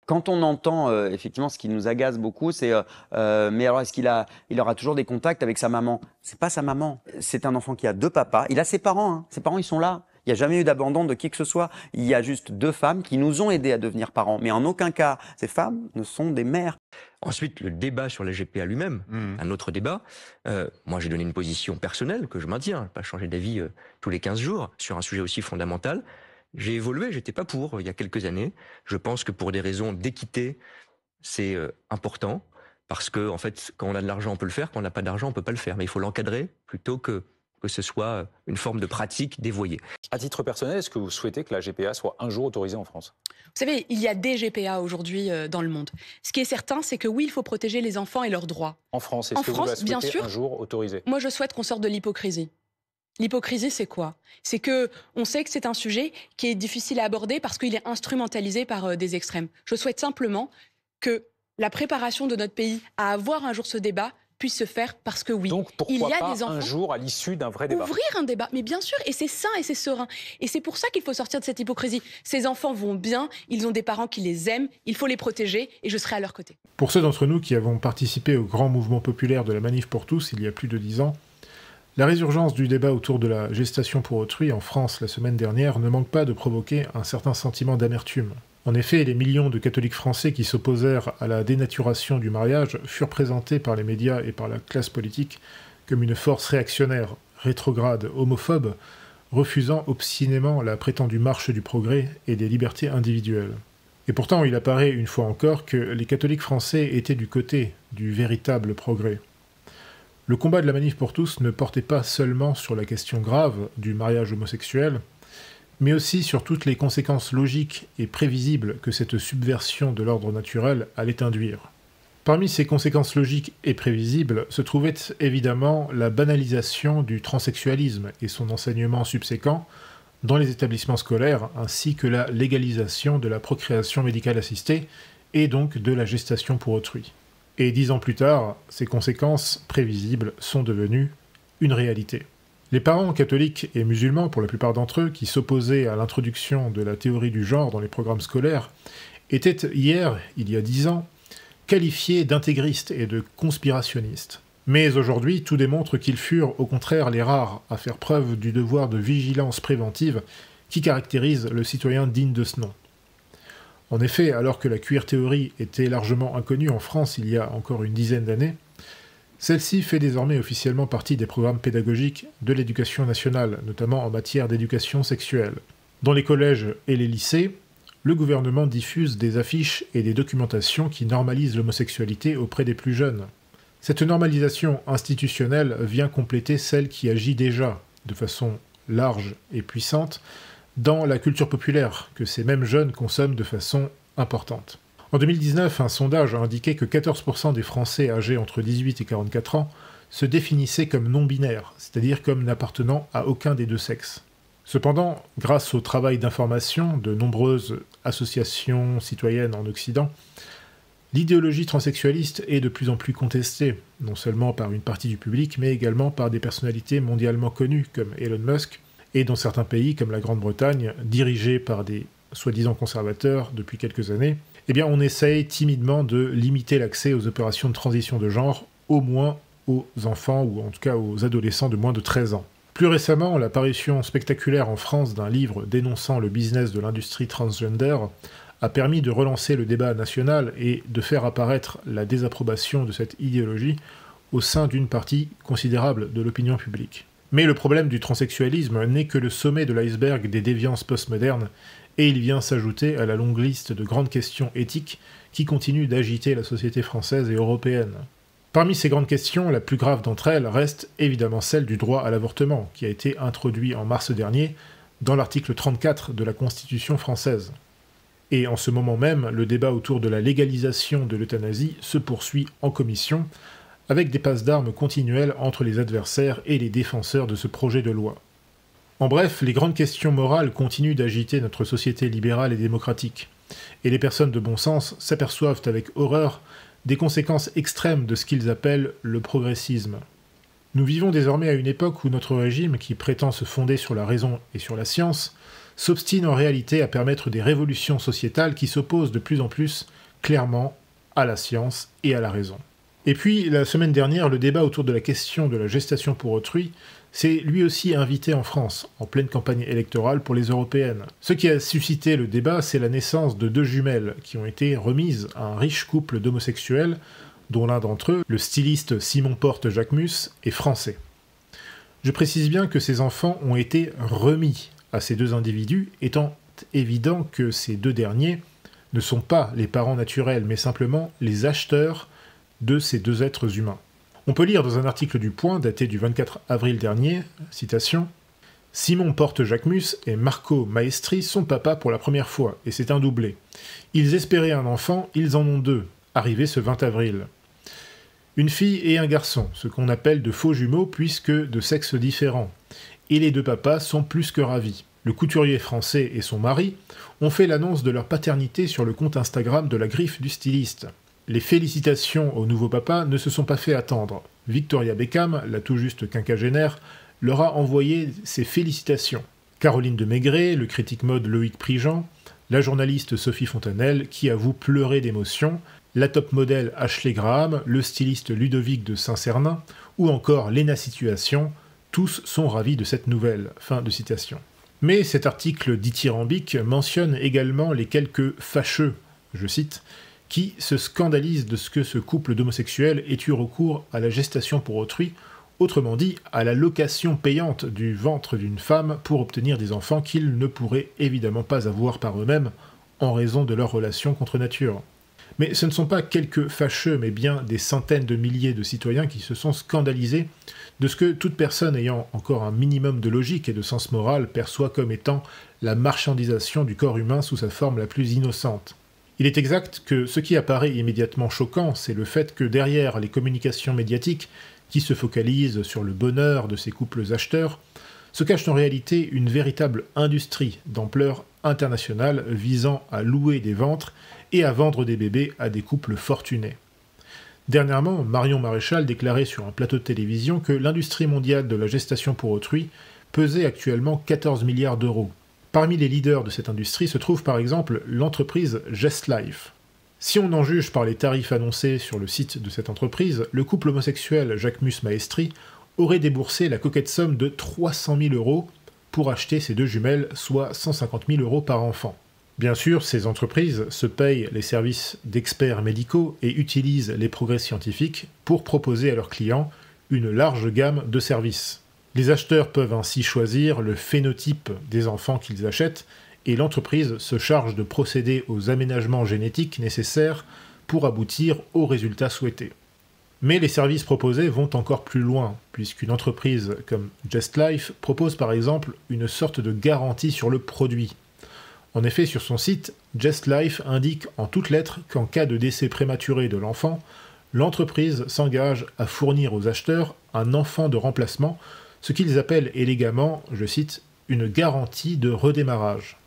Quand on entend effectivement ce qui nous agace beaucoup, c'est mais alors est-ce il aura toujours des contacts avec sa maman? C'est pas sa maman. C'est un enfant qui a deux papas. Il a ses parents. Hein. Ses parents, ils sont là. Il n'y a jamais eu d'abandon de qui que ce soit. Il y a juste deux femmes qui nous ont aidés à devenir parents. Mais en aucun cas, ces femmes ne sont des mères. Ensuite, le débat sur la GPA lui-même, un autre débat. Moi, j'ai donné une position personnelle que je maintiens, pas changer d'avis tous les 15 jours sur un sujet aussi fondamental. J'ai évolué, j'étais pas pour il y a quelques années. Je pense que pour des raisons d'équité, c'est important parce que en fait, quand on a de l'argent, on peut le faire. Quand on n'a pas d'argent, on peut pas le faire. Mais il faut l'encadrer plutôt que ce soit une forme de pratique dévoyée. À titre personnel, est-ce que vous souhaitez que la GPA soit un jour autorisée en France? Vous savez, il y a des GPA aujourd'hui dans le monde. Ce qui est certain, c'est que oui, il faut protéger les enfants et leurs droits. En France, est-ce que vous la souhaitez un jour autorisée? Moi, je souhaite qu'on sorte de l'hypocrisie. L'hypocrisie, c'est quoi? C'est que on sait que c'est un sujet qui est difficile à aborder parce qu'il est instrumentalisé par des extrêmes. Je souhaite simplement que la préparation de notre pays à avoir un jour ce débat puisse se faire parce que oui, donc pourquoi il y a pas des enfants, un jour à l'issue d'un vrai débat? Ouvrir un débat, mais bien sûr, et c'est sain et c'est serein. Et c'est pour ça qu'il faut sortir de cette hypocrisie. Ces enfants vont bien, ils ont des parents qui les aiment, il faut les protéger et je serai à leur côté. Pour ceux d'entre nous qui avons participé au grand mouvement populaire de la Manif pour tous il y a plus de 10 ans, la résurgence du débat autour de la gestation pour autrui en France la semaine dernière ne manque pas de provoquer un certain sentiment d'amertume. En effet, les millions de catholiques français qui s'opposèrent à la dénaturation du mariage furent présentés par les médias et par la classe politique comme une force réactionnaire, rétrograde, homophobe, refusant obstinément la prétendue marche du progrès et des libertés individuelles. Et pourtant, il apparaît une fois encore que les catholiques français étaient du côté du véritable progrès. Le combat de la Manif pour tous ne portait pas seulement sur la question grave du mariage homosexuel, mais aussi sur toutes les conséquences logiques et prévisibles que cette subversion de l'ordre naturel allait induire. Parmi ces conséquences logiques et prévisibles se trouvait évidemment la banalisation du transsexualisme et son enseignement subséquent dans les établissements scolaires, ainsi que la légalisation de la procréation médicale assistée et donc de la gestation pour autrui. Et 10 ans plus tard, ces conséquences prévisibles sont devenues une réalité. Les parents catholiques et musulmans, pour la plupart d'entre eux, qui s'opposaient à l'introduction de la théorie du genre dans les programmes scolaires, étaient hier, il y a 10 ans, qualifiés d'intégristes et de conspirationnistes. Mais aujourd'hui, tout démontre qu'ils furent au contraire les rares à faire preuve du devoir de vigilance préventive qui caractérise le citoyen digne de ce nom. En effet, alors que la queer théorie était largement inconnue en France il y a encore une dizaine d'années, celle-ci fait désormais officiellement partie des programmes pédagogiques de l'éducation nationale, notamment en matière d'éducation sexuelle. Dans les collèges et les lycées, le gouvernement diffuse des affiches et des documentations qui normalisent l'homosexualité auprès des plus jeunes. Cette normalisation institutionnelle vient compléter celle qui agit déjà, de façon large et puissante, dans la culture populaire, que ces mêmes jeunes consomment de façon importante. En 2019, un sondage a indiqué que 14% des Français âgés entre 18 et 44 ans se définissaient comme non-binaires, c'est-à-dire comme n'appartenant à aucun des deux sexes. Cependant, grâce au travail d'information de nombreuses associations citoyennes en Occident, l'idéologie transsexualiste est de plus en plus contestée, non seulement par une partie du public, mais également par des personnalités mondialement connues comme Elon Musk, et dans certains pays comme la Grande-Bretagne, dirigés par des soi-disant conservateurs depuis quelques années, eh bien on essaye timidement de limiter l'accès aux opérations de transition de genre, au moins aux enfants, ou en tout cas aux adolescents de moins de 13 ans. Plus récemment, l'apparition spectaculaire en France d'un livre dénonçant le business de l'industrie transgender a permis de relancer le débat national et de faire apparaître la désapprobation de cette idéologie au sein d'une partie considérable de l'opinion publique. Mais le problème du transsexualisme n'est que le sommet de l'iceberg des déviances postmodernes, et il vient s'ajouter à la longue liste de grandes questions éthiques qui continuent d'agiter la société française et européenne. Parmi ces grandes questions, la plus grave d'entre elles reste évidemment celle du droit à l'avortement, qui a été introduit en mars dernier dans l'article 34 de la Constitution française. Et en ce moment même, le débat autour de la légalisation de l'euthanasie se poursuit en commission, avec des passes d'armes continuelles entre les adversaires et les défenseurs de ce projet de loi. En bref, les grandes questions morales continuent d'agiter notre société libérale et démocratique, et les personnes de bon sens s'aperçoivent avec horreur des conséquences extrêmes de ce qu'ils appellent le progressisme. Nous vivons désormais à une époque où notre régime, qui prétend se fonder sur la raison et sur la science, s'obstine en réalité à permettre des révolutions sociétales qui s'opposent de plus en plus clairement à la science et à la raison. Et puis, la semaine dernière, le débat autour de la question de la gestation pour autrui s'est lui aussi invité en France, en pleine campagne électorale pour les européennes. Ce qui a suscité le débat, c'est la naissance de 2 jumelles qui ont été remises à un riche couple d'homosexuels, dont l'un d'entre eux, le styliste Simon Porte-Jacquemus, est français. Je précise bien que ces enfants ont été remis à ces 2 individus, étant évident que ces 2 derniers ne sont pas les parents naturels, mais simplement les acheteurs de ces 2 êtres humains. On peut lire dans un article du Point daté du 24 avril dernier, citation, « Simon Porte-Jacquemus et Marco Maestri sont papa pour la première fois, et c'est un doublé. Ils espéraient un enfant, ils en ont 2, arrivé ce 20 avril. Une fille et un garçon, ce qu'on appelle de faux jumeaux puisque de sexes différents. Et les 2 papas sont plus que ravis. Le couturier français et son mari ont fait l'annonce de leur paternité sur le compte Instagram de la griffe du styliste. Les félicitations au nouveau papa ne se sont pas fait attendre. Victoria Beckham, la tout juste quinquagénaire, leur a envoyé ses félicitations. Caroline de Maigret, le critique mode Loïc Prigent, la journaliste Sophie Fontanelle, qui avoue pleurer d'émotion, la top modèle Ashley Graham, le styliste Ludovic de Saint-Cernin, ou encore Léna Situation, tous sont ravis de cette nouvelle. Fin de citation. Mais cet article dithyrambique mentionne également les quelques fâcheux, je cite, qui se scandalisent de ce que ce couple d'homosexuels ait eu recours à la gestation pour autrui, autrement dit à la location payante du ventre d'une femme pour obtenir des enfants qu'ils ne pourraient évidemment pas avoir par eux-mêmes en raison de leur relation contre nature. Mais ce ne sont pas quelques fâcheux, mais bien des centaines de milliers de citoyens qui se sont scandalisés de ce que toute personne ayant encore un minimum de logique et de sens moral perçoit comme étant la marchandisation du corps humain sous sa forme la plus innocente. Il est exact que ce qui apparaît immédiatement choquant, c'est le fait que derrière les communications médiatiques qui se focalisent sur le bonheur de ces couples acheteurs, se cache en réalité une véritable industrie d'ampleur internationale visant à louer des ventres et à vendre des bébés à des couples fortunés. Dernièrement, Marion Maréchal déclarait sur un plateau de télévision que l'industrie mondiale de la gestation pour autrui pesait actuellement 14 milliards d'euros. Parmi les leaders de cette industrie se trouve par exemple l'entreprise GestLife. Si on en juge par les tarifs annoncés sur le site de cette entreprise, le couple homosexuel Jacquemus Maestri aurait déboursé la coquette somme de 300 000 euros pour acheter ces 2 jumelles, soit 150 000 euros par enfant. Bien sûr, ces entreprises se payent les services d'experts médicaux et utilisent les progrès scientifiques pour proposer à leurs clients une large gamme de services. Les acheteurs peuvent ainsi choisir le phénotype des enfants qu'ils achètent et l'entreprise se charge de procéder aux aménagements génétiques nécessaires pour aboutir aux résultats souhaités. Mais les services proposés vont encore plus loin, puisqu'une entreprise comme GestLife propose par exemple une sorte de garantie sur le produit. En effet, sur son site, GestLife indique en toutes lettres qu'en cas de décès prématuré de l'enfant, l'entreprise s'engage à fournir aux acheteurs un enfant de remplacement, ce qu'ils appellent élégamment, je cite, une garantie de redémarrage.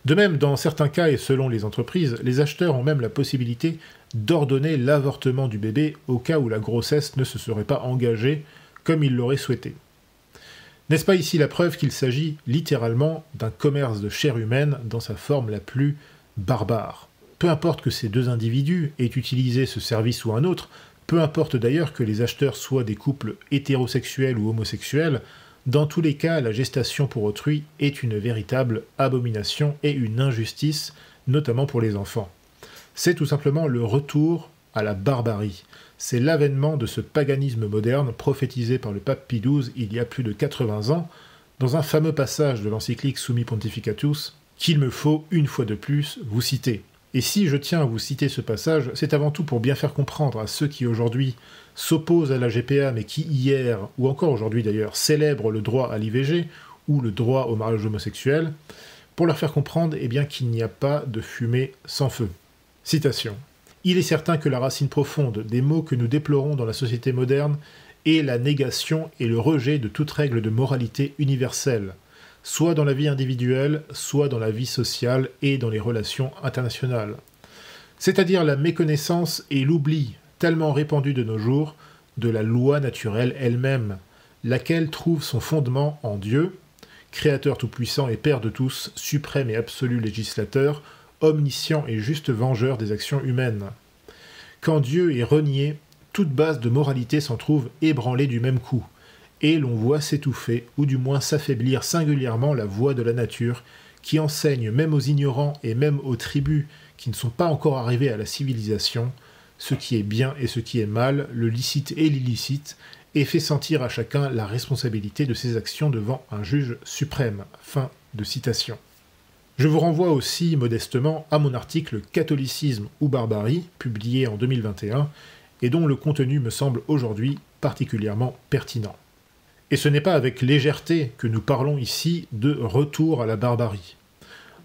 De même, dans certains cas et selon les entreprises, les acheteurs ont même la possibilité d'ordonner l'avortement du bébé au cas où la grossesse ne se serait pas engagée comme ils l'auraient souhaité. N'est-ce pas ici la preuve qu'il s'agit littéralement d'un commerce de chair humaine dans sa forme la plus barbare? Peu importe que ces 2 individus aient utilisé ce service ou un autre, peu importe d'ailleurs que les acheteurs soient des couples hétérosexuels ou homosexuels, dans tous les cas, la gestation pour autrui est une véritable abomination et une injustice, notamment pour les enfants. C'est tout simplement le retour à la barbarie. C'est l'avènement de ce paganisme moderne prophétisé par le pape Pie XII il y a plus de 80 ans, dans un fameux passage de l'encyclique Summi Pontificatus, qu'il me faut une fois de plus vous citer. Et si je tiens à vous citer ce passage, c'est avant tout pour bien faire comprendre à ceux qui aujourd'hui s'opposent à la GPA, mais qui hier, ou encore aujourd'hui d'ailleurs, célèbrent le droit à l'IVG, ou le droit au mariage homosexuel, pour leur faire comprendre qu'il n'y a pas de fumée sans feu. Citation. « Il est certain que la racine profonde des maux que nous déplorons dans la société moderne est la négation et le rejet de toute règle de moralité universelle, soit dans la vie individuelle, soit dans la vie sociale et dans les relations internationales. C'est-à-dire la méconnaissance et l'oubli tellement répandus de nos jours de la loi naturelle elle-même, laquelle trouve son fondement en Dieu, Créateur tout-puissant et Père de tous, suprême et absolu législateur, omniscient et juste vengeur des actions humaines. Quand Dieu est renié, toute base de moralité s'en trouve ébranlée du même coup, et l'on voit s'étouffer, ou du moins s'affaiblir singulièrement la voix de la nature, qui enseigne même aux ignorants et même aux tribus qui ne sont pas encore arrivés à la civilisation, ce qui est bien et ce qui est mal, le licite et l'illicite, et fait sentir à chacun la responsabilité de ses actions devant un juge suprême. Fin de citation. Je vous renvoie aussi modestement à mon article « Catholicisme ou barbarie » publié en 2021 et dont le contenu me semble aujourd'hui particulièrement pertinent. Et ce n'est pas avec légèreté que nous parlons ici de retour à la barbarie.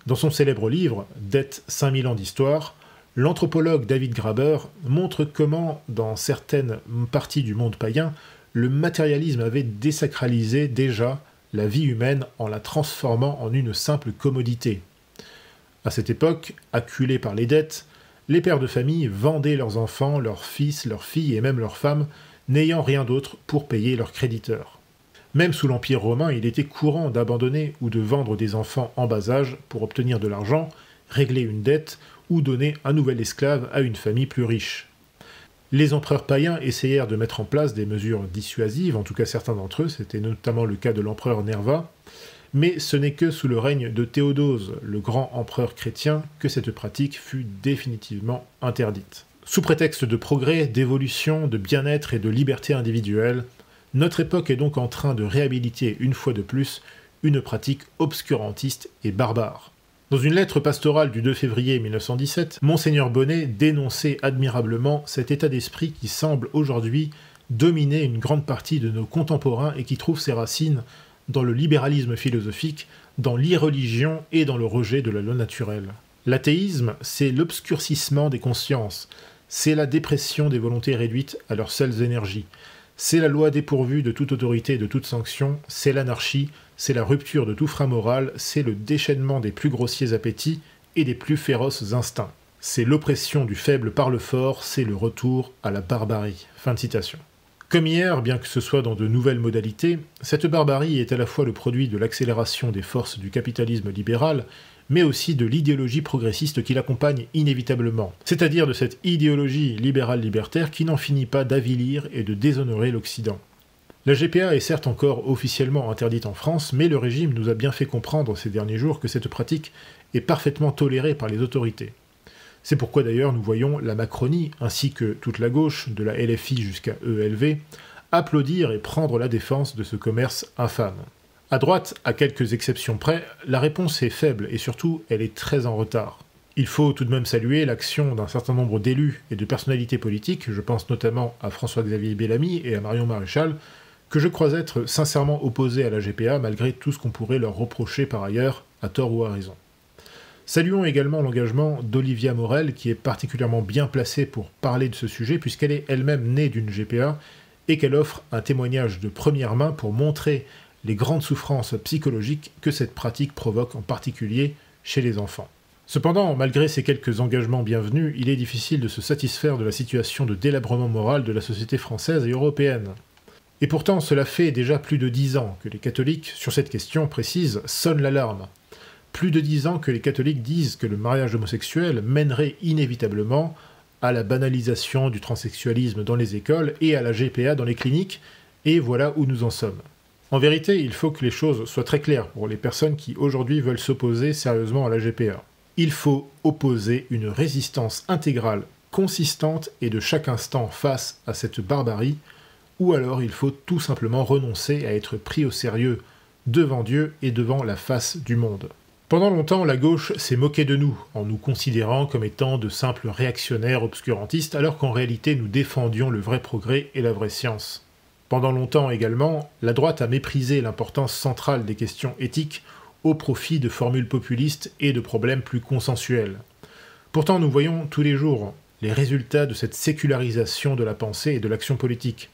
Dans son célèbre livre « Dette 5000 ans d'histoire », l'anthropologue David Graeber montre comment, dans certaines parties du monde païen, le matérialisme avait désacralisé déjà la vie humaine en la transformant en une simple commodité. À cette époque, acculés par les dettes, les pères de famille vendaient leurs enfants, leurs fils, leurs filles et même leurs femmes, n'ayant rien d'autre pour payer leurs créditeurs. Même sous l'Empire romain, il était courant d'abandonner ou de vendre des enfants en bas âge pour obtenir de l'argent, régler une dette ou donner un nouvel esclave à une famille plus riche. Les empereurs païens essayèrent de mettre en place des mesures dissuasives, en tout cas certains d'entre eux, c'était notamment le cas de l'empereur Nerva, mais ce n'est que sous le règne de Théodose, le grand empereur chrétien, que cette pratique fut définitivement interdite. Sous prétexte de progrès, d'évolution, de bien-être et de liberté individuelle, notre époque est donc en train de réhabiliter une fois de plus une pratique obscurantiste et barbare. Dans une lettre pastorale du 2 février 1917, Monseigneur Bonnet dénonçait admirablement cet état d'esprit qui semble aujourd'hui dominer une grande partie de nos contemporains et qui trouve ses racines dans le libéralisme philosophique, dans l'irreligion et dans le rejet de la loi naturelle. L'athéisme, c'est l'obscurcissement des consciences, c'est la dépression des volontés réduites à leurs seules énergies, c'est la loi dépourvue de toute autorité et de toute sanction, c'est l'anarchie, c'est la rupture de tout frein moral, c'est le déchaînement des plus grossiers appétits et des plus féroces instincts. C'est l'oppression du faible par le fort, c'est le retour à la barbarie. Fin de citation. Comme hier, bien que ce soit dans de nouvelles modalités, cette barbarie est à la fois le produit de l'accélération des forces du capitalisme libéral, mais aussi de l'idéologie progressiste qui l'accompagne inévitablement, c'est-à-dire de cette idéologie libérale-libertaire qui n'en finit pas d'avilir et de déshonorer l'Occident. La GPA est certes encore officiellement interdite en France, mais le régime nous a bien fait comprendre ces derniers jours que cette pratique est parfaitement tolérée par les autorités. C'est pourquoi d'ailleurs nous voyons la Macronie, ainsi que toute la gauche, de la LFI jusqu'à ELV, applaudir et prendre la défense de ce commerce infâme. À droite, à quelques exceptions près, la réponse est faible et surtout elle est très en retard. Il faut tout de même saluer l'action d'un certain nombre d'élus et de personnalités politiques, je pense notamment à François-Xavier Bellamy et à Marion Maréchal, que je crois être sincèrement opposés à la GPA malgré tout ce qu'on pourrait leur reprocher par ailleurs, à tort ou à raison. Saluons également l'engagement d'Olivia Morel, qui est particulièrement bien placée pour parler de ce sujet, puisqu'elle est elle-même née d'une GPA, et qu'elle offre un témoignage de première main pour montrer les grandes souffrances psychologiques que cette pratique provoque en particulier chez les enfants. Cependant, malgré ces quelques engagements bienvenus, il est difficile de se satisfaire de la situation de délabrement moral de la société française et européenne. Et pourtant, cela fait déjà plus de 10 ans que les catholiques, sur cette question précise, sonnent l'alarme. Plus de 10 ans que les catholiques disent que le mariage homosexuel mènerait inévitablement à la banalisation du transsexualisme dans les écoles et à la GPA dans les cliniques, et voilà où nous en sommes. En vérité, il faut que les choses soient très claires pour les personnes qui aujourd'hui veulent s'opposer sérieusement à la GPA. Il faut opposer une résistance intégrale, consistante et de chaque instant face à cette barbarie, ou alors il faut tout simplement renoncer à être pris au sérieux devant Dieu et devant la face du monde. Pendant longtemps, la gauche s'est moquée de nous, en nous considérant comme étant de simples réactionnaires obscurantistes, alors qu'en réalité nous défendions le vrai progrès et la vraie science. Pendant longtemps également, la droite a méprisé l'importance centrale des questions éthiques au profit de formules populistes et de problèmes plus consensuels. Pourtant, nous voyons tous les jours les résultats de cette sécularisation de la pensée et de l'action politique.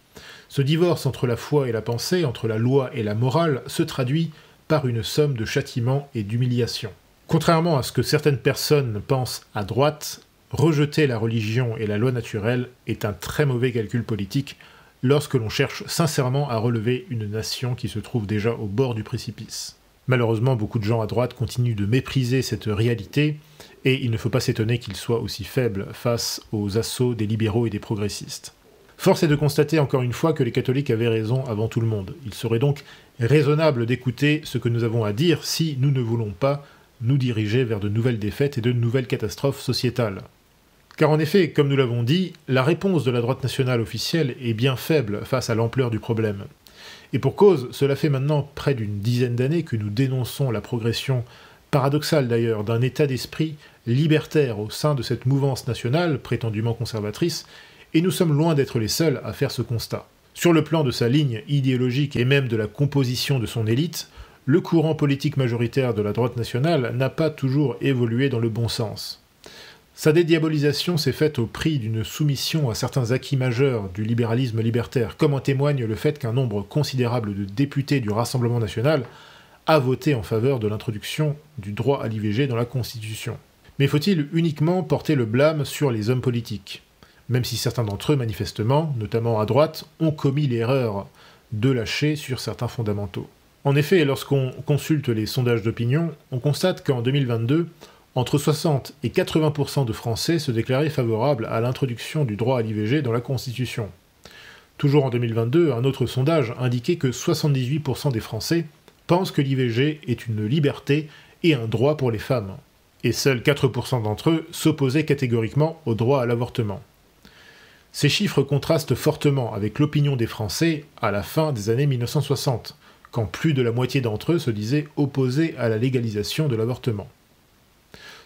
Ce divorce entre la foi et la pensée, entre la loi et la morale, se traduit par une somme de châtiments et d'humiliations. Contrairement à ce que certaines personnes pensent à droite, rejeter la religion et la loi naturelle est un très mauvais calcul politique lorsque l'on cherche sincèrement à relever une nation qui se trouve déjà au bord du précipice. Malheureusement, beaucoup de gens à droite continuent de mépriser cette réalité, et il ne faut pas s'étonner qu'ils soient aussi faibles face aux assauts des libéraux et des progressistes. Force est de constater encore une fois que les catholiques avaient raison avant tout le monde. Il serait donc raisonnable d'écouter ce que nous avons à dire si nous ne voulons pas nous diriger vers de nouvelles défaites et de nouvelles catastrophes sociétales. Car en effet, comme nous l'avons dit, la réponse de la droite nationale officielle est bien faible face à l'ampleur du problème. Et pour cause, cela fait maintenant près d'une dizaine d'années que nous dénonçons la progression, paradoxale d'ailleurs, d'un état d'esprit libertaire au sein de cette mouvance nationale, prétendument conservatrice, et nous sommes loin d'être les seuls à faire ce constat. Sur le plan de sa ligne idéologique et même de la composition de son élite, le courant politique majoritaire de la droite nationale n'a pas toujours évolué dans le bon sens. Sa dédiabolisation s'est faite au prix d'une soumission à certains acquis majeurs du libéralisme libertaire, comme en témoigne le fait qu'un nombre considérable de députés du Rassemblement national a voté en faveur de l'introduction du droit à l'IVG dans la Constitution. Mais faut-il uniquement porter le blâme sur les hommes politiques ? Même si certains d'entre eux, manifestement, notamment à droite, ont commis l'erreur de lâcher sur certains fondamentaux. En effet, lorsqu'on consulte les sondages d'opinion, on constate qu'en 2022, entre 60 et 80% de Français se déclaraient favorables à l'introduction du droit à l'IVG dans la Constitution. Toujours en 2022, un autre sondage indiquait que 78% des Français pensent que l'IVG est une liberté et un droit pour les femmes. Et seuls 4% d'entre eux s'opposaient catégoriquement au droit à l'avortement. Ces chiffres contrastent fortement avec l'opinion des Français à la fin des années 1960, quand plus de la moitié d'entre eux se disaient opposés à la légalisation de l'avortement.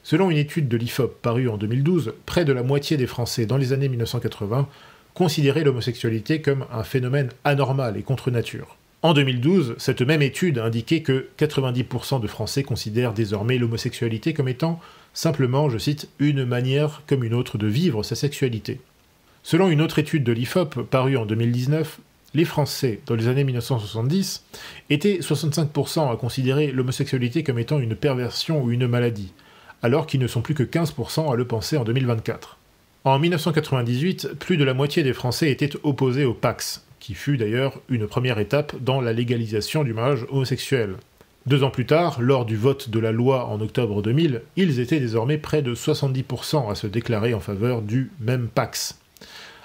Selon une étude de l'IFOP parue en 2012, près de la moitié des Français dans les années 1980 considéraient l'homosexualité comme un phénomène anormal et contre nature. En 2012, cette même étude indiquait que 90% de Français considèrent désormais l'homosexualité comme étant simplement, je cite, « une manière comme une autre de vivre sa sexualité ». Selon une autre étude de l'IFOP parue en 2019, les Français, dans les années 1970, étaient 65% à considérer l'homosexualité comme étant une perversion ou une maladie, alors qu'ils ne sont plus que 15% à le penser en 2024. En 1998, plus de la moitié des Français étaient opposés au Pacs, qui fut d'ailleurs une première étape dans la légalisation du mariage homosexuel. 2 ans plus tard, lors du vote de la loi en octobre 2000, ils étaient désormais près de 70% à se déclarer en faveur du même Pacs.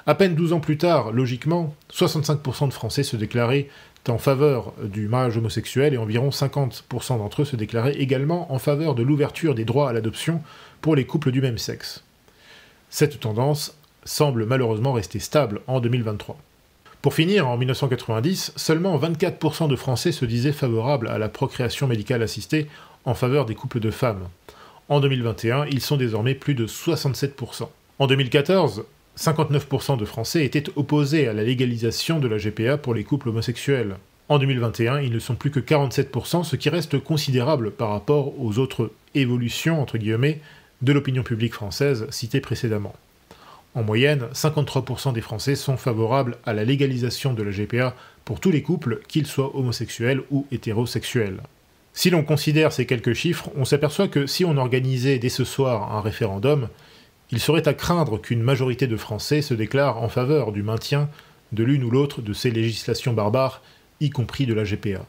À peine 12 ans plus tard, logiquement, 65% de Français se déclaraient en faveur du mariage homosexuel et environ 50% d'entre eux se déclaraient également en faveur de l'ouverture des droits à l'adoption pour les couples du même sexe. Cette tendance semble malheureusement rester stable en 2023. Pour finir, en 1990, seulement 24% de Français se disaient favorables à la procréation médicale assistée en faveur des couples de femmes. En 2021, ils sont désormais plus de 67%. En 2014, 59% de Français étaient opposés à la légalisation de la GPA pour les couples homosexuels. En 2021, ils ne sont plus que 47%, ce qui reste considérable par rapport aux autres évolutions, entre guillemets, de l'opinion publique française citées précédemment. En moyenne, 53% des Français sont favorables à la légalisation de la GPA pour tous les couples, qu'ils soient homosexuels ou hétérosexuels. Si l'on considère ces quelques chiffres, on s'aperçoit que si on organisait dès ce soir un référendum, il serait à craindre qu'une majorité de Français se déclare en faveur du maintien de l'une ou l'autre de ces législations barbares, y compris de la GPA.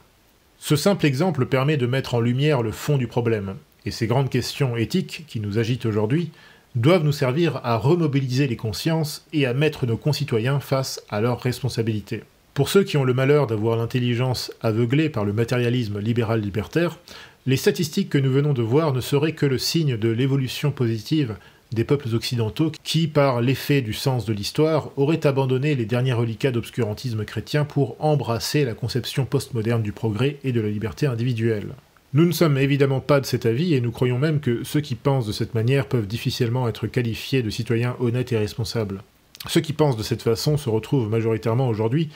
Ce simple exemple permet de mettre en lumière le fond du problème, et ces grandes questions éthiques qui nous agitent aujourd'hui doivent nous servir à remobiliser les consciences et à mettre nos concitoyens face à leurs responsabilités. Pour ceux qui ont le malheur d'avoir l'intelligence aveuglée par le matérialisme libéral-libertaire, les statistiques que nous venons de voir ne seraient que le signe de l'évolution positive des peuples occidentaux qui, par l'effet du sens de l'histoire, auraient abandonné les derniers reliquats d'obscurantisme chrétien pour embrasser la conception postmoderne du progrès et de la liberté individuelle. Nous ne sommes évidemment pas de cet avis et nous croyons même que ceux qui pensent de cette manière peuvent difficilement être qualifiés de citoyens honnêtes et responsables. Ceux qui pensent de cette façon se retrouvent majoritairement aujourd'hui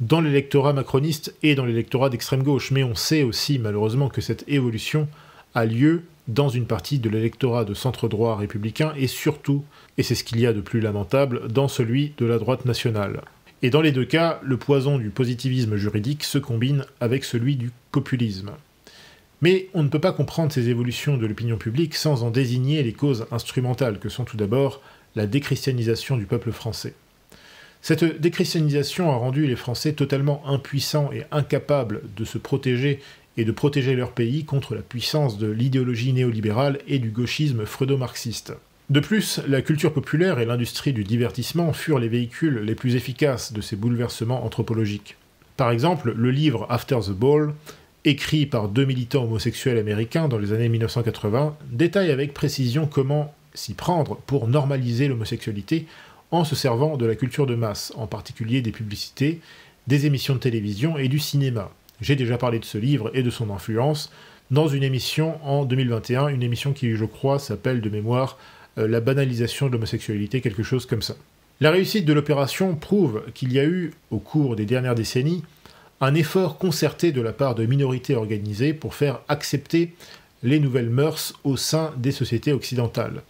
dans l'électorat macroniste et dans l'électorat d'extrême gauche, mais on sait aussi malheureusement que cette évolution a lieu dans une partie de l'électorat de centre-droit républicain et surtout, et c'est ce qu'il y a de plus lamentable, dans celui de la droite nationale. Et dans les deux cas, le poison du positivisme juridique se combine avec celui du populisme. Mais on ne peut pas comprendre ces évolutions de l'opinion publique sans en désigner les causes instrumentales, que sont tout d'abord la déchristianisation du peuple français. Cette déchristianisation a rendu les Français totalement impuissants et incapables de se protéger et de protéger leur pays contre la puissance de l'idéologie néolibérale et du gauchisme freudo-marxiste. De plus, la culture populaire et l'industrie du divertissement furent les véhicules les plus efficaces de ces bouleversements anthropologiques. Par exemple, le livre After the Ball, écrit par 2 militants homosexuels américains dans les années 1980, détaille avec précision comment s'y prendre pour normaliser l'homosexualité en se servant de la culture de masse, en particulier des publicités, des émissions de télévision et du cinéma. J'ai déjà parlé de ce livre et de son influence dans une émission en 2021, une émission qui, je crois, s'appelle de mémoire La banalisation de l'homosexualité, quelque chose comme ça. La réussite de l'opération prouve qu'il y a eu, au cours des dernières décennies, un effort concerté de la part de minorités organisées pour faire accepter les nouvelles mœurs au sein des sociétés occidentales.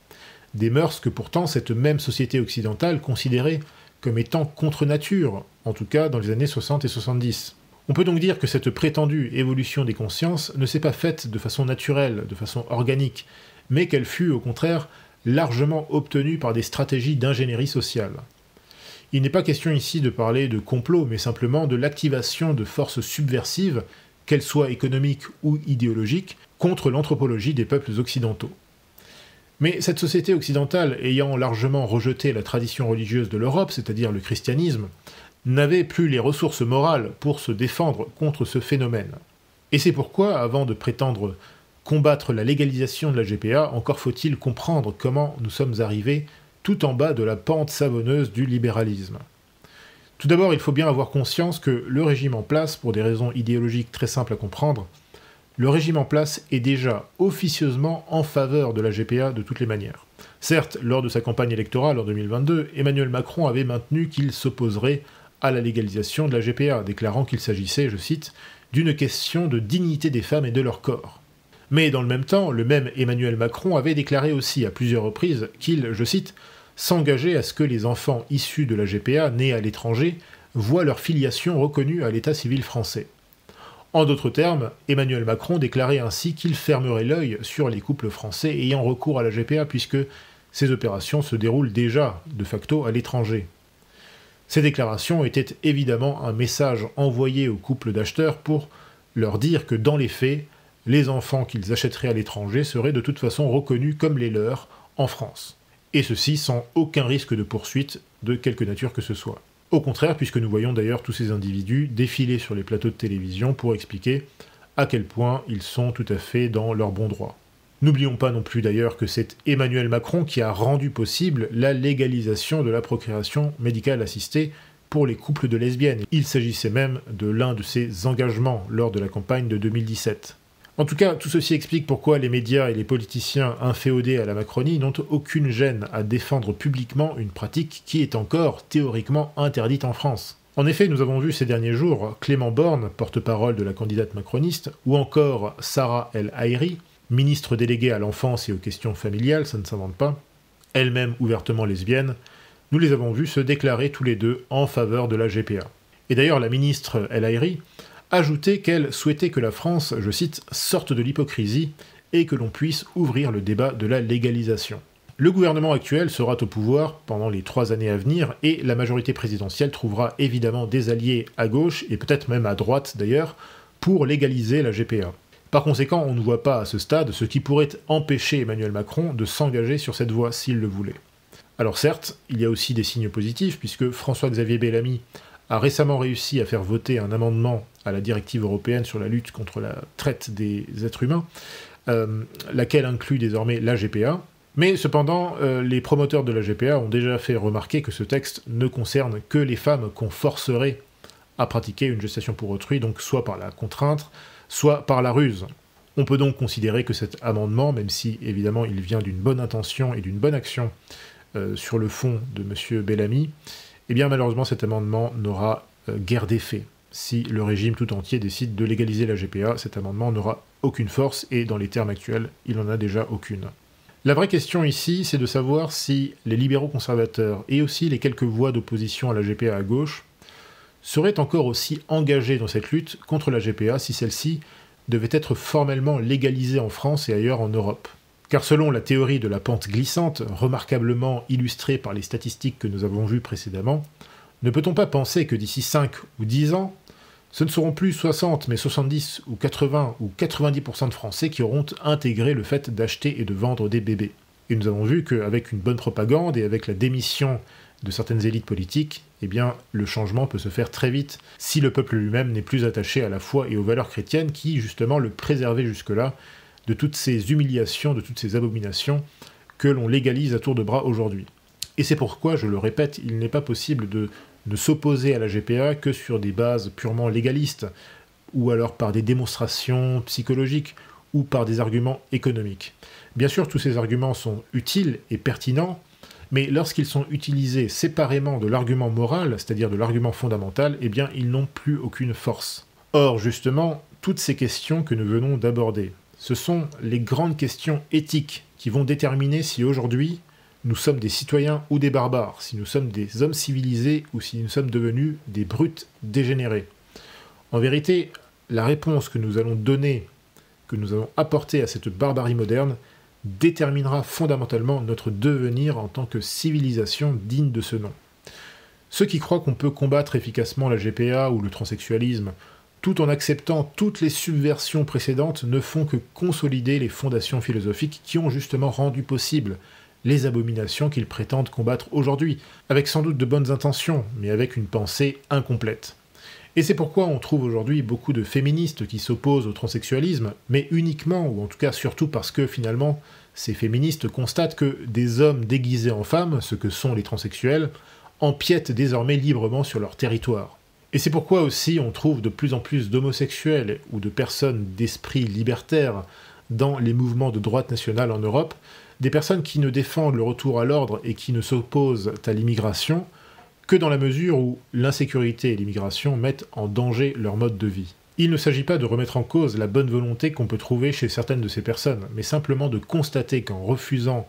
Des mœurs que pourtant cette même société occidentale considérait comme étant contre nature, en tout cas dans les années 60 et 70. On peut donc dire que cette prétendue évolution des consciences ne s'est pas faite de façon naturelle, de façon organique, mais qu'elle fut au contraire largement obtenue par des stratégies d'ingénierie sociale. Il n'est pas question ici de parler de complot, mais simplement de l'activation de forces subversives, qu'elles soient économiques ou idéologiques, contre l'anthropologie des peuples occidentaux. Mais cette société occidentale, ayant largement rejeté la tradition religieuse de l'Europe, c'est-à-dire le christianisme, n'avait plus les ressources morales pour se défendre contre ce phénomène. Et c'est pourquoi, avant de prétendre combattre la légalisation de la GPA, encore faut-il comprendre comment nous sommes arrivés tout en bas de la pente savonneuse du libéralisme. Tout d'abord, il faut bien avoir conscience que le régime en place, pour des raisons idéologiques très simples à comprendre, le régime en place est déjà officieusement en faveur de la GPA de toutes les manières. Certes, lors de sa campagne électorale en 2022, Emmanuel Macron avait maintenu qu'il s'opposerait à la légalisation de la GPA, déclarant qu'il s'agissait, je cite, d'une question de dignité des femmes et de leur corps. Mais dans le même temps, le même Emmanuel Macron avait déclaré aussi à plusieurs reprises qu'il, je cite, s'engageait à ce que les enfants issus de la GPA nés à l'étranger voient leur filiation reconnue à l'état civil français. En d'autres termes, Emmanuel Macron déclarait ainsi qu'il fermerait l'œil sur les couples français ayant recours à la GPA puisque ces opérations se déroulent déjà, de facto, à l'étranger. Ces déclarations étaient évidemment un message envoyé aux couples d'acheteurs pour leur dire que dans les faits, les enfants qu'ils achèteraient à l'étranger seraient de toute façon reconnus comme les leurs en France. Et ceci sans aucun risque de poursuite de quelque nature que ce soit. Au contraire, puisque nous voyons d'ailleurs tous ces individus défiler sur les plateaux de télévision pour expliquer à quel point ils sont tout à fait dans leur bon droit. N'oublions pas non plus d'ailleurs que c'est Emmanuel Macron qui a rendu possible la légalisation de la procréation médicale assistée pour les couples de lesbiennes. Il s'agissait même de l'un de ses engagements lors de la campagne de 2017. En tout cas, tout ceci explique pourquoi les médias et les politiciens inféodés à la Macronie n'ont aucune gêne à défendre publiquement une pratique qui est encore théoriquement interdite en France. En effet, nous avons vu ces derniers jours Clément Borne, porte-parole de la candidate macroniste, ou encore Sarah El Haïry, ministre déléguée à l'enfance et aux questions familiales, ça ne s'invente pas, elle-même ouvertement lesbienne, nous les avons vus se déclarer tous les deux en faveur de la GPA. Et d'ailleurs, la ministre El Haïry ajoutait qu'elle souhaitait que la France, je cite, sorte de l'hypocrisie et que l'on puisse ouvrir le débat de la légalisation. Le gouvernement actuel sera au pouvoir pendant les 3 années à venir et la majorité présidentielle trouvera évidemment des alliés à gauche et peut-être même à droite d'ailleurs pour légaliser la GPA. Par conséquent, on ne voit pas à ce stade ce qui pourrait empêcher Emmanuel Macron de s'engager sur cette voie s'il le voulait. Alors certes, il y a aussi des signes positifs puisque François-Xavier Bellamy a récemment réussi à faire voter un amendement à la directive européenne sur la lutte contre la traite des êtres humains, laquelle inclut désormais la GPA. Mais cependant, les promoteurs de la GPA ont déjà fait remarquer que ce texte ne concerne que les femmes qu'on forcerait à pratiquer une gestation pour autrui, donc soit par la contrainte, soit par la ruse. On peut donc considérer que cet amendement, même si évidemment il vient d'une bonne intention et d'une bonne action sur le fond de M. Bellamy, eh bien malheureusement cet amendement n'aura guère d'effet. Si le régime tout entier décide de légaliser la GPA, cet amendement n'aura aucune force et dans les termes actuels, il n'en a déjà aucune. La vraie question ici, c'est de savoir si les libéraux conservateurs et aussi les quelques voix d'opposition à la GPA à gauche seraient encore aussi engagés dans cette lutte contre la GPA si celle-ci devait être formellement légalisée en France et ailleurs en Europe. Car selon la théorie de la pente glissante, remarquablement illustrée par les statistiques que nous avons vues précédemment, ne peut-on pas penser que d'ici 5 ou 10 ans, Ce ne seront plus 60, mais 70 ou 80 ou 90% de Français qui auront intégré le fait d'acheter et de vendre des bébés. Et nous avons vu qu'avec une bonne propagande et avec la démission de certaines élites politiques, eh bien, le changement peut se faire très vite si le peuple lui-même n'est plus attaché à la foi et aux valeurs chrétiennes qui, justement, le préservaient jusque-là de toutes ces humiliations, de toutes ces abominations que l'on légalise à tour de bras aujourd'hui. Et c'est pourquoi, je le répète, il n'est pas possible de s'opposer à la GPA que sur des bases purement légalistes, ou alors par des démonstrations psychologiques, ou par des arguments économiques. Bien sûr, tous ces arguments sont utiles et pertinents, mais lorsqu'ils sont utilisés séparément de l'argument moral, c'est-à-dire de l'argument fondamental, eh bien, ils n'ont plus aucune force. Or, justement, toutes ces questions que nous venons d'aborder, ce sont les grandes questions éthiques qui vont déterminer si aujourd'hui nous sommes des citoyens ou des barbares, si nous sommes des hommes civilisés ou si nous sommes devenus des brutes dégénérés. En vérité, la réponse que nous allons donner, que nous allons apporter à cette barbarie moderne, déterminera fondamentalement notre devenir en tant que civilisation digne de ce nom. Ceux qui croient qu'on peut combattre efficacement la GPA ou le transsexualisme, tout en acceptant toutes les subversions précédentes, ne font que consolider les fondations philosophiques qui ont justement rendu possible les abominations qu'ils prétendent combattre aujourd'hui, avec sans doute de bonnes intentions, mais avec une pensée incomplète. Et c'est pourquoi on trouve aujourd'hui beaucoup de féministes qui s'opposent au transsexualisme, mais uniquement, ou en tout cas surtout parce que finalement, ces féministes constatent que des hommes déguisés en femmes, ce que sont les transsexuels, empiètent désormais librement sur leur territoire. Et c'est pourquoi aussi on trouve de plus en plus d'homosexuels ou de personnes d'esprit libertaire dans les mouvements de droite nationale en Europe, des personnes qui ne défendent le retour à l'ordre et qui ne s'opposent à l'immigration que dans la mesure où l'insécurité et l'immigration mettent en danger leur mode de vie. Il ne s'agit pas de remettre en cause la bonne volonté qu'on peut trouver chez certaines de ces personnes, mais simplement de constater qu'en refusant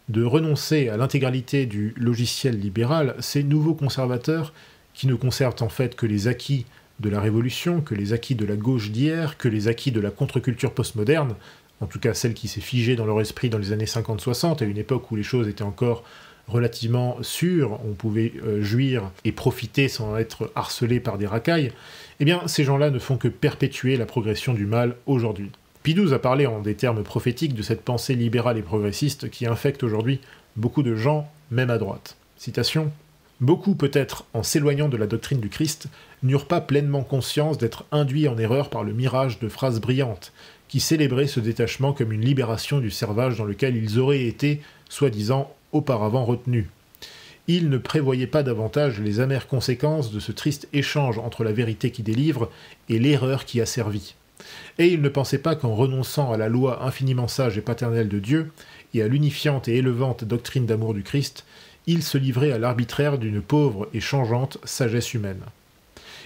de renoncer à l'intégralité du logiciel libéral, ces nouveaux conservateurs, qui ne conservent en fait que les acquis de la Révolution, que les acquis de la gauche d'hier, que les acquis de la contre-culture postmoderne, en tout cas celle qui s'est figée dans leur esprit dans les années 50-60, à une époque où les choses étaient encore relativement sûres, on pouvait jouir et profiter sans être harcelé par des racailles, eh bien ces gens-là ne font que perpétuer la progression du mal aujourd'hui. Pie XII a parlé en des termes prophétiques de cette pensée libérale et progressiste qui infecte aujourd'hui beaucoup de gens, même à droite. Citation : « Beaucoup, peut-être, en s'éloignant de la doctrine du Christ, n'eurent pas pleinement conscience d'être induits en erreur par le mirage de phrases brillantes, qui célébraient ce détachement comme une libération du servage dans lequel ils auraient été, soi-disant, auparavant retenus. Ils ne prévoyaient pas davantage les amères conséquences de ce triste échange entre la vérité qui délivre et l'erreur qui a servi. Et ils ne pensaient pas qu'en renonçant à la loi infiniment sage et paternelle de Dieu, et à l'unifiante et élevante doctrine d'amour du Christ, ils se livraient à l'arbitraire d'une pauvre et changeante sagesse humaine.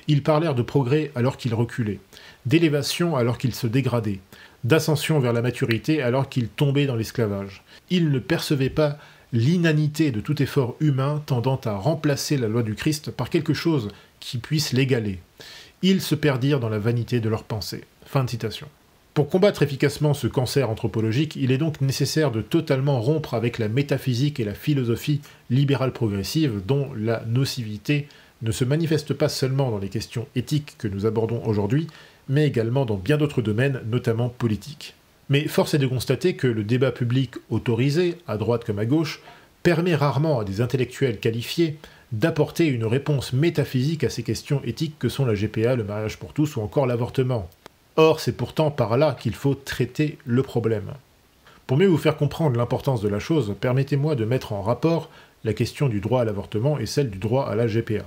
Ils parlèrent de progrès alors qu'ils reculaient, d'élévation alors qu'ils se dégradaient, d'ascension vers la maturité alors qu'ils tombaient dans l'esclavage. Ils ne percevaient pas l'inanité de tout effort humain tendant à remplacer la loi du Christ par quelque chose qui puisse l'égaler. Ils se perdirent dans la vanité de leurs pensées. » Fin de citation. Pour combattre efficacement ce cancer anthropologique, il est donc nécessaire de totalement rompre avec la métaphysique et la philosophie libérale progressive dont la nocivité ne se manifeste pas seulement dans les questions éthiques que nous abordons aujourd'hui, mais également dans bien d'autres domaines, notamment politiques. Mais force est de constater que le débat public autorisé, à droite comme à gauche, permet rarement à des intellectuels qualifiés d'apporter une réponse métaphysique à ces questions éthiques que sont la GPA, le mariage pour tous ou encore l'avortement. Or, c'est pourtant par là qu'il faut traiter le problème. Pour mieux vous faire comprendre l'importance de la chose, permettez-moi de mettre en rapport la question du droit à l'avortement et celle du droit à la GPA.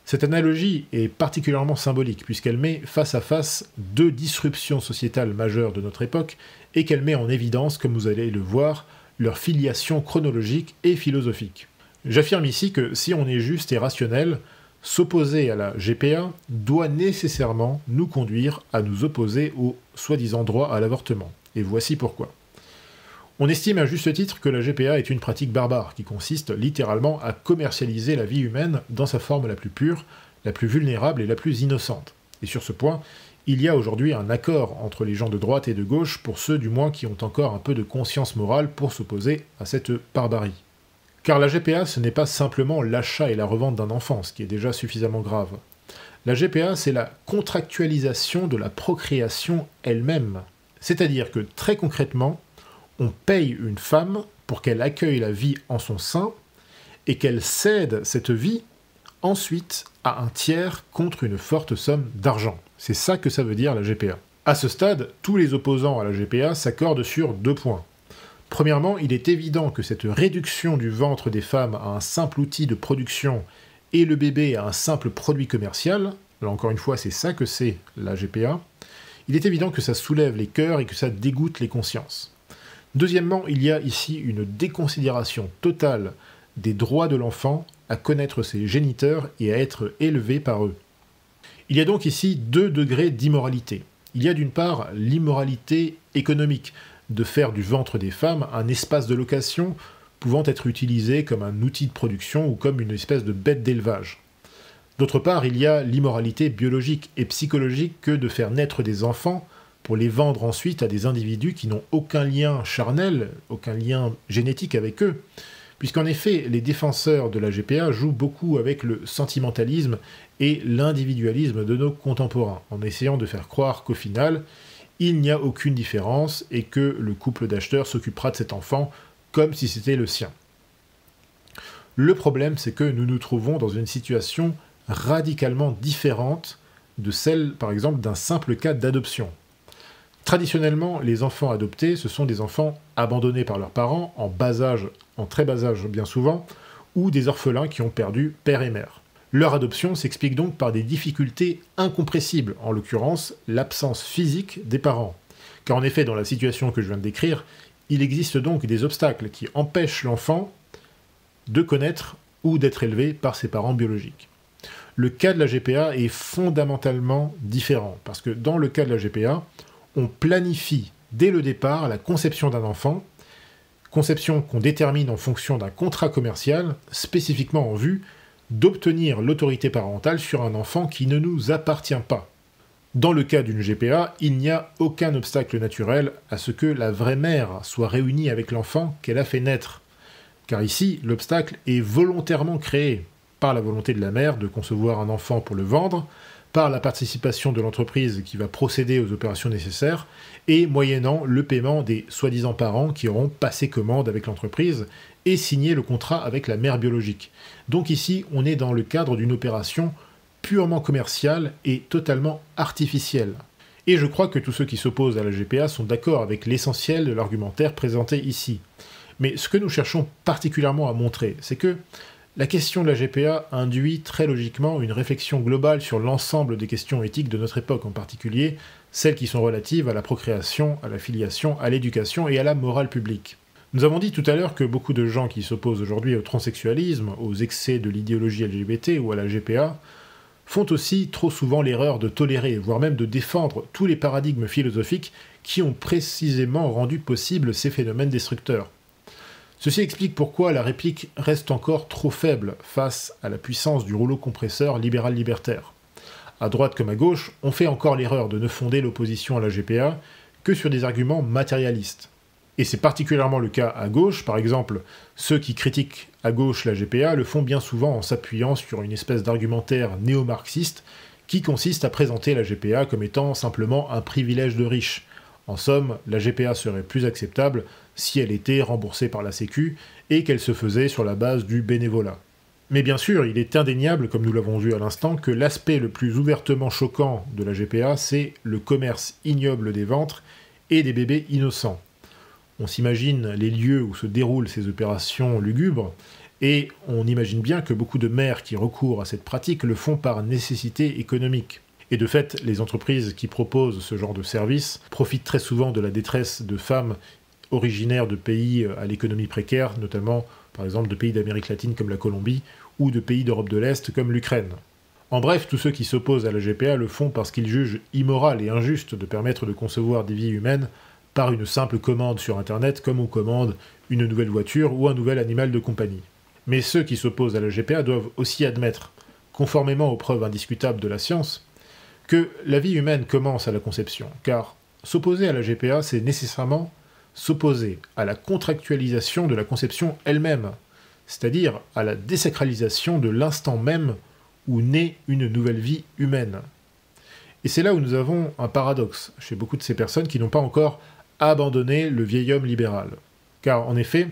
Cette analogie est particulièrement symbolique puisqu'elle met face à face deux disruptions sociétales majeures de notre époque et qu'elle met en évidence, comme vous allez le voir, leur filiation chronologique et philosophique. J'affirme ici que si on est juste et rationnel, s'opposer à la GPA doit nécessairement nous conduire à nous opposer au soi-disant droit à l'avortement. Et voici pourquoi. On estime à juste titre que la GPA est une pratique barbare qui consiste littéralement à commercialiser la vie humaine dans sa forme la plus pure, la plus vulnérable et la plus innocente. Et sur ce point, il y a aujourd'hui un accord entre les gens de droite et de gauche, pour ceux du moins qui ont encore un peu de conscience morale pour s'opposer à cette barbarie. Car la GPA, ce n'est pas simplement l'achat et la revente d'un enfant, ce qui est déjà suffisamment grave. La GPA, c'est la contractualisation de la procréation elle-même. C'est-à-dire que, très concrètement, on paye une femme pour qu'elle accueille la vie en son sein et qu'elle cède cette vie ensuite à un tiers contre une forte somme d'argent. C'est ça que ça veut dire la GPA. À ce stade, tous les opposants à la GPA s'accordent sur 2 points. Premièrement, il est évident que cette réduction du ventre des femmes à un simple outil de production et le bébé à un simple produit commercial, là encore une fois c'est ça que c'est la GPA, il est évident que ça soulève les cœurs et que ça dégoûte les consciences. Deuxièmement, il y a ici une déconsidération totale des droits de l'enfant à connaître ses géniteurs et à être élevé par eux. Il y a donc ici 2 degrés d'immoralité. Il y a d'une part l'immoralité économique, de faire du ventre des femmes un espace de location pouvant être utilisé comme un outil de production ou comme une espèce de bête d'élevage. D'autre part, il y a l'immoralité biologique et psychologique que de faire naître des enfants pour les vendre ensuite à des individus qui n'ont aucun lien charnel, aucun lien génétique avec eux. Puisqu'en effet, les défenseurs de la GPA jouent beaucoup avec le sentimentalisme et l'individualisme de nos contemporains, en essayant de faire croire qu'au final, il n'y a aucune différence et que le couple d'acheteurs s'occupera de cet enfant comme si c'était le sien. Le problème, c'est que nous nous trouvons dans une situation radicalement différente de celle, par exemple, d'un simple cas d'adoption. Traditionnellement, les enfants adoptés, ce sont des enfants abandonnés par leurs parents, en bas âge, en très bas âge bien souvent, ou des orphelins qui ont perdu père et mère. Leur adoption s'explique donc par des difficultés incompressibles, en l'occurrence l'absence physique des parents. Car en effet, dans la situation que je viens de décrire, il existe donc des obstacles qui empêchent l'enfant de connaître ou d'être élevé par ses parents biologiques. Le cas de la GPA est fondamentalement différent, parce que dans le cas de la GPA, on planifie dès le départ la conception d'un enfant, conception qu'on détermine en fonction d'un contrat commercial, spécifiquement en vue d'obtenir l'autorité parentale sur un enfant qui ne nous appartient pas. Dans le cas d'une GPA, il n'y a aucun obstacle naturel à ce que la vraie mère soit réunie avec l'enfant qu'elle a fait naître. Car ici, l'obstacle est volontairement créé par la volonté de la mère de concevoir un enfant pour le vendre, par la participation de l'entreprise qui va procéder aux opérations nécessaires, et moyennant le paiement des soi-disant parents qui auront passé commande avec l'entreprise et signé le contrat avec la mère biologique. Donc ici, on est dans le cadre d'une opération purement commerciale et totalement artificielle. Et je crois que tous ceux qui s'opposent à la GPA sont d'accord avec l'essentiel de l'argumentaire présenté ici. Mais ce que nous cherchons particulièrement à montrer, c'est que la question de la GPA induit très logiquement une réflexion globale sur l'ensemble des questions éthiques de notre époque, en particulier celles qui sont relatives à la procréation, à la filiation, à l'éducation et à la morale publique. Nous avons dit tout à l'heure que beaucoup de gens qui s'opposent aujourd'hui au transsexualisme, aux excès de l'idéologie LGBT ou à la GPA, font aussi trop souvent l'erreur de tolérer, voire même de défendre tous les paradigmes philosophiques qui ont précisément rendu possible ces phénomènes destructeurs. Ceci explique pourquoi la réplique reste encore trop faible face à la puissance du rouleau compresseur libéral-libertaire. À droite comme à gauche, on fait encore l'erreur de ne fonder l'opposition à la GPA que sur des arguments matérialistes. Et c'est particulièrement le cas à gauche, par exemple, ceux qui critiquent à gauche la GPA le font bien souvent en s'appuyant sur une espèce d'argumentaire néo-marxiste qui consiste à présenter la GPA comme étant simplement un privilège de riches. En somme, la GPA serait plus acceptable si elle était remboursée par la Sécu et qu'elle se faisait sur la base du bénévolat. Mais bien sûr, il est indéniable, comme nous l'avons vu à l'instant, que l'aspect le plus ouvertement choquant de la GPA, c'est le commerce ignoble des ventres et des bébés innocents. On s'imagine les lieux où se déroulent ces opérations lugubres, et on imagine bien que beaucoup de mères qui recourent à cette pratique le font par nécessité économique. Et de fait, les entreprises qui proposent ce genre de service profitent très souvent de la détresse de femmes originaires de pays à l'économie précaire, notamment par exemple de pays d'Amérique latine comme la Colombie, ou de pays d'Europe de l'Est comme l'Ukraine. En bref, tous ceux qui s'opposent à la GPA le font parce qu'ils jugent immoral et injuste de permettre de concevoir des vies humaines par une simple commande sur Internet comme on commande une nouvelle voiture ou un nouvel animal de compagnie. Mais ceux qui s'opposent à la GPA doivent aussi admettre, conformément aux preuves indiscutables de la science, que la vie humaine commence à la conception, car s'opposer à la GPA, c'est nécessairement s'opposer à la contractualisation de la conception elle-même, c'est-à-dire à la désacralisation de l'instant même où naît une nouvelle vie humaine. Et c'est là où nous avons un paradoxe chez beaucoup de ces personnes qui n'ont pas encore abandonné le vieil homme libéral. Car en effet,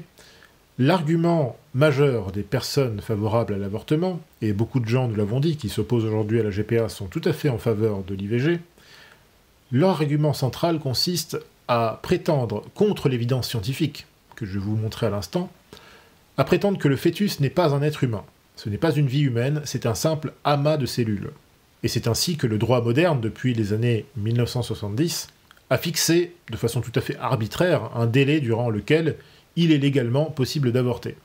l'argument majeur des personnes favorables à l'avortement, et beaucoup de gens, nous l'avons dit, qui s'opposent aujourd'hui à la GPA sont tout à fait en faveur de l'IVG, leur argument central consiste à prétendre, contre l'évidence scientifique, que je vais vous montrer à l'instant, à prétendre que le fœtus n'est pas un être humain. Ce n'est pas une vie humaine, c'est un simple amas de cellules. Et c'est ainsi que le droit moderne, depuis les années 1970, a fixé, de façon tout à fait arbitraire, un délai durant lequel il est légalement possible d'avorter.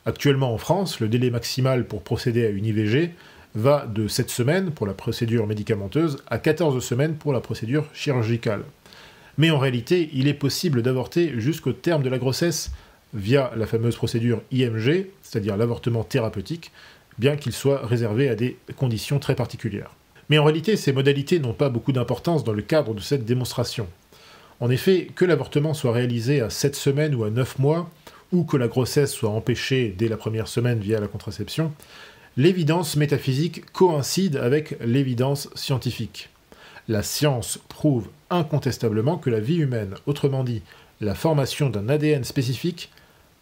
Actuellement en France, le délai maximal pour procéder à une IVG va de 7 semaines pour la procédure médicamenteuse à 14 semaines pour la procédure chirurgicale. Mais en réalité, il est possible d'avorter jusqu'au terme de la grossesse via la fameuse procédure IMG, c'est-à-dire l'avortement thérapeutique, bien qu'il soit réservé à des conditions très particulières. Mais en réalité, ces modalités n'ont pas beaucoup d'importance dans le cadre de cette démonstration. En effet, que l'avortement soit réalisé à 7 semaines ou à 9 mois, ou que la grossesse soit empêchée dès la première semaine via la contraception, l'évidence métaphysique coïncide avec l'évidence scientifique. La science prouve incontestablement que la vie humaine, autrement dit, la formation d'un ADN spécifique,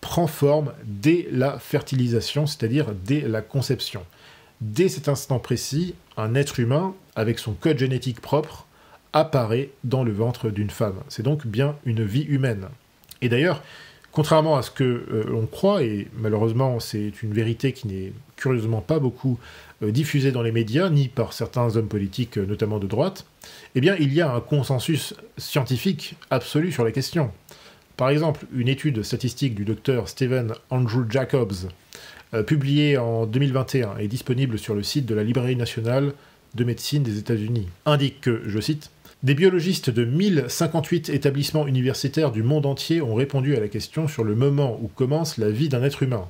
prend forme dès la fertilisation, c'est-à-dire dès la conception. Dès cet instant précis, un être humain, avec son code génétique propre, apparaît dans le ventre d'une femme. C'est donc bien une vie humaine. Et d'ailleurs, contrairement à ce que l'on croit, et malheureusement c'est une vérité qui n'est curieusement pas beaucoup diffusée dans les médias, ni par certains hommes politiques, notamment de droite, eh bien il y a un consensus scientifique absolu sur la question. Par exemple, une étude statistique du docteur Stephen Andrew Jacobs, publiée en 2021 et disponible sur le site de la Librairie nationale de médecine des États-Unis, indique que, je cite, « Des biologistes de 1058 établissements universitaires du monde entier ont répondu à la question sur le moment où commence la vie d'un être humain.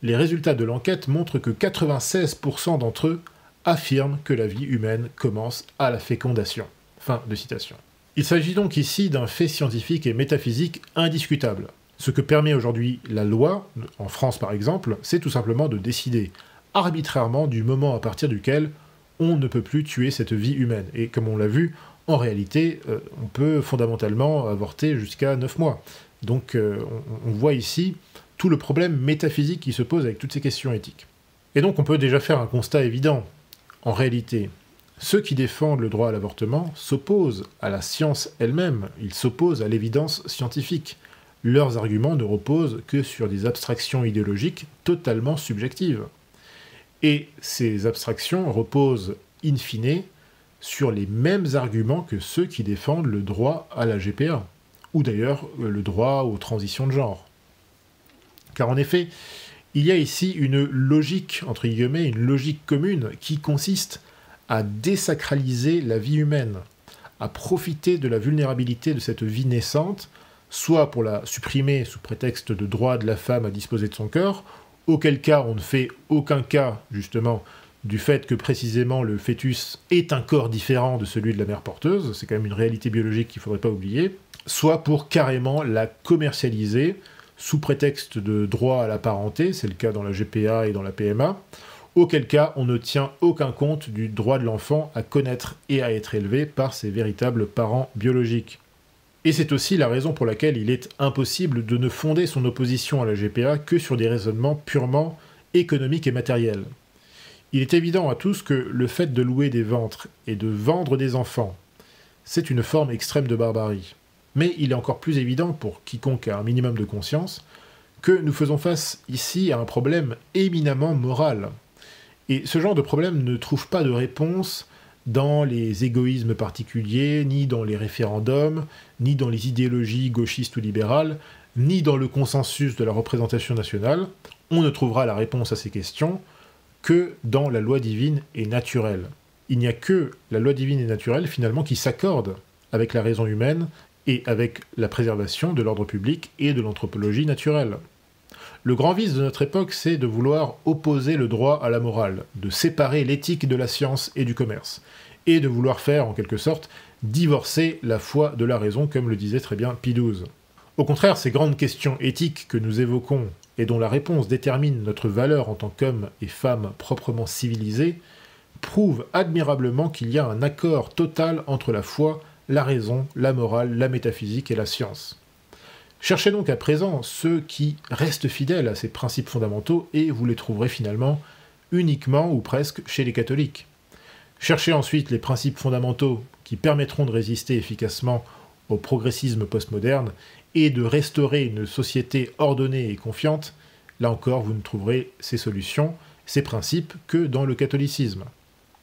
Les résultats de l'enquête montrent que 96% d'entre eux affirment que la vie humaine commence à la fécondation. » Fin de citation. Il s'agit donc ici d'un fait scientifique et métaphysique indiscutable. Ce que permet aujourd'hui la loi, en France par exemple, c'est tout simplement de décider arbitrairement du moment à partir duquel on ne peut plus tuer cette vie humaine. Et comme on l'a vu, en réalité, on peut fondamentalement avorter jusqu'à 9 mois. Donc on voit ici tout le problème métaphysique qui se pose avec toutes ces questions éthiques. Et donc on peut déjà faire un constat évident. En réalité, ceux qui défendent le droit à l'avortement s'opposent à la science elle-même, ils s'opposent à l'évidence scientifique. Leurs arguments ne reposent que sur des abstractions idéologiques totalement subjectives. Et ces abstractions reposent, in fine, sur les mêmes arguments que ceux qui défendent le droit à la GPA, ou d'ailleurs le droit aux transitions de genre. Car en effet, il y a ici une logique, entre guillemets, une logique commune qui consiste à désacraliser la vie humaine, à profiter de la vulnérabilité de cette vie naissante, soit pour la supprimer sous prétexte de droit de la femme à disposer de son corps, auquel cas on ne fait aucun cas, justement, du fait que précisément le fœtus est un corps différent de celui de la mère porteuse, c'est quand même une réalité biologique qu'il ne faudrait pas oublier, soit pour carrément la commercialiser sous prétexte de droit à la parenté, c'est le cas dans la GPA et dans la PMA, auquel cas on ne tient aucun compte du droit de l'enfant à connaître et à être élevé par ses véritables parents biologiques. Et c'est aussi la raison pour laquelle il est impossible de ne fonder son opposition à la GPA que sur des raisonnements purement économiques et matériels. Il est évident à tous que le fait de louer des ventres et de vendre des enfants, c'est une forme extrême de barbarie. Mais il est encore plus évident, pour quiconque a un minimum de conscience, que nous faisons face ici à un problème éminemment moral. Et ce genre de problème ne trouve pas de réponse dans les égoïsmes particuliers, ni dans les référendums, ni dans les idéologies gauchistes ou libérales, ni dans le consensus de la représentation nationale. On ne trouvera la réponse à ces questions que dans la loi divine et naturelle. Il n'y a que la loi divine et naturelle, finalement, qui s'accorde avec la raison humaine et avec la préservation de l'ordre public et de l'anthropologie naturelle. Le grand vice de notre époque, c'est de vouloir opposer le droit à la morale, de séparer l'éthique de la science et du commerce, et de vouloir faire, en quelque sorte, divorcer la foi de la raison, comme le disait très bien Pie XII. Au contraire, ces grandes questions éthiques que nous évoquons et dont la réponse détermine notre valeur en tant qu'hommes et femmes proprement civilisés, prouve admirablement qu'il y a un accord total entre la foi, la raison, la morale, la métaphysique et la science. Cherchez donc à présent ceux qui restent fidèles à ces principes fondamentaux et vous les trouverez finalement uniquement ou presque chez les catholiques. Cherchez ensuite les principes fondamentaux qui permettront de résister efficacement au progressisme postmoderne et de restaurer une société ordonnée et confiante. Là encore, vous ne trouverez ces solutions, ces principes que dans le catholicisme.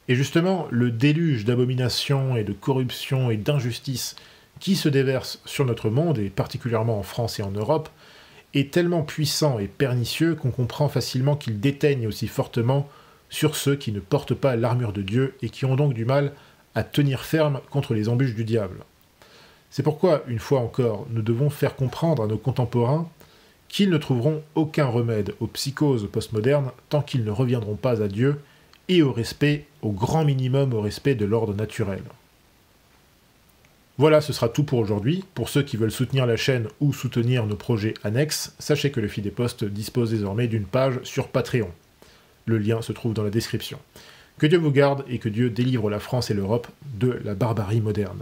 Et justement, le déluge d'abominations et de corruption et d'injustice qui se déverse sur notre monde, et particulièrement en France et en Europe, est tellement puissant et pernicieux qu'on comprend facilement qu'il déteigne aussi fortement sur ceux qui ne portent pas l'armure de Dieu et qui ont donc du mal à tenir ferme contre les embûches du diable. C'est pourquoi, une fois encore, nous devons faire comprendre à nos contemporains qu'ils ne trouveront aucun remède aux psychoses postmodernes tant qu'ils ne reviendront pas à Dieu et au respect, au grand minimum au respect de l'ordre naturel. Voilà, ce sera tout pour aujourd'hui. Pour ceux qui veulent soutenir la chaîne ou soutenir nos projets annexes, sachez que le Fidepost dispose désormais d'une page sur Patreon. Le lien se trouve dans la description. Que Dieu vous garde et que Dieu délivre la France et l'Europe de la barbarie moderne.